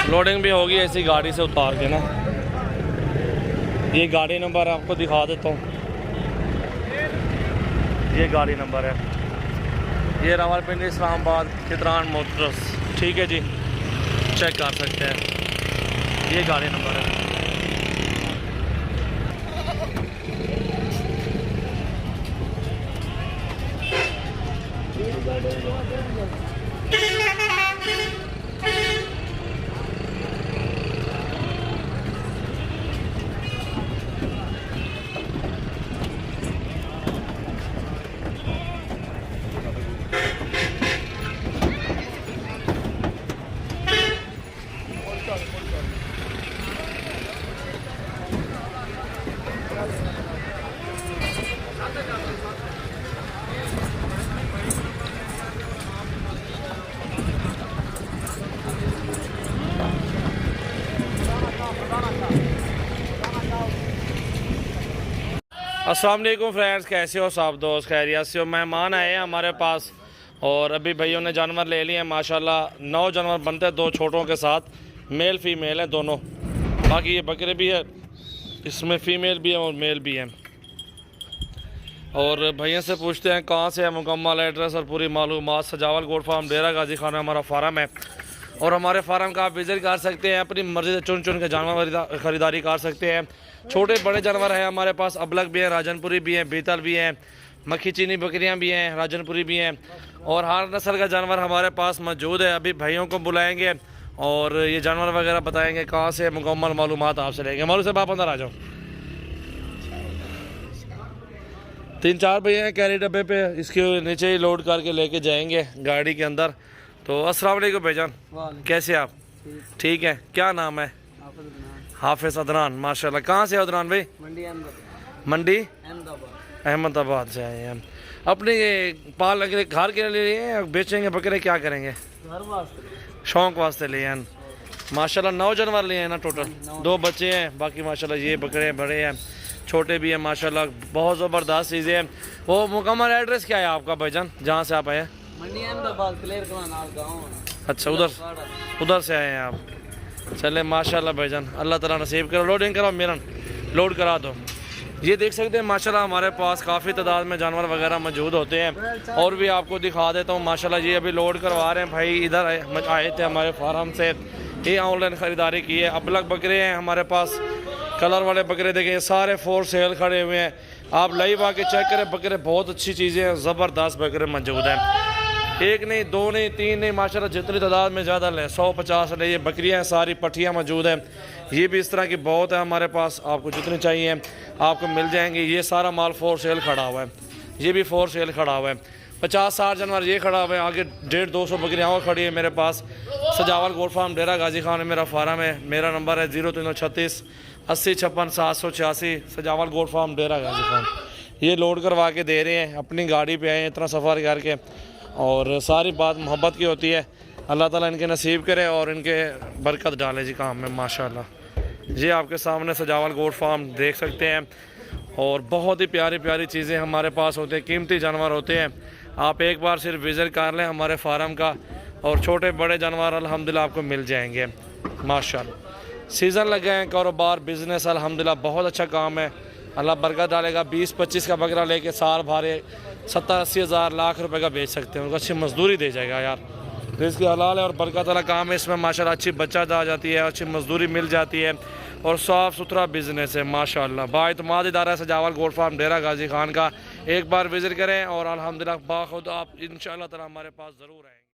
Loading भी होगी ऐसी गाड़ी से उतार के ना। ये गाड़ी नंबर आपको दिखा देता हूँ, ये गाड़ी नंबर है, ये रावलपिंडी इस्लामाबाद चित्रान मोटर्स। ठीक है जी, चेक कर सकते हैं, ये गाड़ी नंबर है। अस्सलाम वालेकुम फ्रेंड्स, कैसे हो सब दोस्त? खैरियत से हो? मेहमान आए हैं हमारे पास और अभी भैयों ने जानवर ले लिए हैं। माशाल्लाह 9 जानवर बनते हैं, 2 छोटों के साथ, मेल फीमेल है दोनों। बाकी ये बकरे भी है, इसमें फ़ीमेल भी है और मेल भी है। और भैया से पूछते हैं कहाँ से है, मुकम्मल एड्रेस और पूरी मालूमात। सजावल गोट फार्म डेरा गाजी खान हमारा फार्म है और हमारे फार्म का आप विज़िट कर सकते हैं, अपनी मर्ज़ी से चुन चुन के जानवर ख़रीदारी कर सकते हैं। छोटे बड़े जानवर हैं हमारे पास, अबलग भी हैं, राजनपुरी भी हैं, बीतल भी हैं, मक्खी चीनी बकरियां भी हैं, राजनपुरी भी हैं और हर नस्ल का जानवर हमारे पास मौजूद है। अभी भाइयों को बुलाएंगे और ये जानवर वगैरह बताएंगे कहाँ से, मुकम्मल मालूमात आपसे लेंगे। मौलवी साहब आप अंदर आ जाओ। 3-4 भैया हैं कैरी डब्बे पे, इसके नीचे ही लोड करके लेके जाएंगे गाड़ी के अंदर। तो अस्सलाम वालेकुम भाईजान, कैसे आप? ठीक है, क्या नाम है? हाफिज अदनान। माशाल्लाह, कहाँ से अदनान भाई? मंडी अहमदाबाद से आए हैं। अपने ये पाल लगे घर के लिए हैं, बेचेंगे बकरे, क्या करेंगे? शौक वास्ते लिए हैं। माशाल्लाह 9 जानवर लिए हैं ना टोटल, 2 बच्चे हैं, बाकी माशाल्लाह ये बकरे बड़े हैं, छोटे भी हैं। माशाल्लाह बहुत ज़बरदस्त चीज़ें हैं। वो मुकम्मल एड्रेस क्या है आपका भाईजान, जहाँ से आप आए हैं? मंडी अहमदाबाद, क्लियर गाँव। अच्छा, उधर से आए हैं आप। चले माशाल्लाह भाईजान, अल्लाह ताला नसीब करो। लोडिंग करो, मेरन लोड करा दो। ये देख सकते हैं माशाल्लाह हमारे पास काफ़ी तादाद में जानवर वगैरह मौजूद होते हैं और भी आपको दिखा देता हूँ। माशाल्लाह ये अभी लोड करवा रहे हैं भाई, इधर आए थे हमारे फार्म से, ये ऑनलाइन ख़रीदारी की है। अबलग बकरे हैं हमारे पास, कलर वाले बकरे देखें, सारे 4 सेल खड़े हुए हैं। आप लाइव आके चेक करें, बकरे बहुत अच्छी चीज़ें हैं, ज़बरदस्त बकरे मौजूद हैं। 1 नहीं, 2 नहीं, 3 नहीं, माशाल्लाह जितनी तादाद में ज़्यादा लें, 150 ले। ये बकरियाँ सारी पट्टियाँ मौजूद हैं, ये भी इस तरह की बहुत है हमारे पास। आपको जितनी चाहिए आपको मिल जाएंगे। ये सारा माल 4 सेल खड़ा हुआ है, ये भी 4 सेल खड़ा हुआ है। 50-60 जानवर ये खड़ा हुआ है, आगे 150-200 बकरियाँ और खड़ी है मेरे पास। सजावल गोट फार्म डेरा गाजी खान में मेरा फार्म है। मेरा नंबर है 0336 80 56 786। सजावल गोट फार्म डेरा गाजी खान। ये लोड करवा के दे रहे हैं, अपनी गाड़ी पे आए हैं इतना सफ़र करके, और सारी बात मोहब्बत की होती है। अल्लाह ताला इनके नसीब करे और इनके बरकत डाले जी काम में। माशाल्लाह ये आपके सामने सजावल गोट फार्म देख सकते हैं और बहुत ही प्यारी प्यारी चीज़ें हमारे पास होते हैं, कीमती जानवर होते हैं। आप एक बार सिर्फ विज़िट कर लें हमारे फार्म का और छोटे बड़े जानवर अल्हम्दुलिल्लाह आपको मिल जाएंगे। माशाल्लाह सीज़न लगे हैं, कारोबार बिज़नेस अल्हम्दुलिल्लाह बहुत अच्छा काम है, अल्लाह बरकत डालेगा। 20-25 का बकरा लेके साल भरे 70-80 हज़ार लाख रुपए का बेच सकते हैं, उनको अच्छी मजदूरी दे जाएगा यार। रिज़्क़ हलाल है और बरकत वाला काम है इसमें। माशाल्लाह अच्छी बचत आ जाती है, अच्छी मजदूरी मिल जाती है और साफ़ सुथरा बिज़नेस है माशाल्लाह। बाइतमाद इदारा है सजावल गोट फार्म डेरा गाजी खान का। एक बार विज़िट करें और अल्हम्दुलिल्लाह बाखुद आप इंशाअल्लाह ताला हमारे पास ज़रूर आएंगे।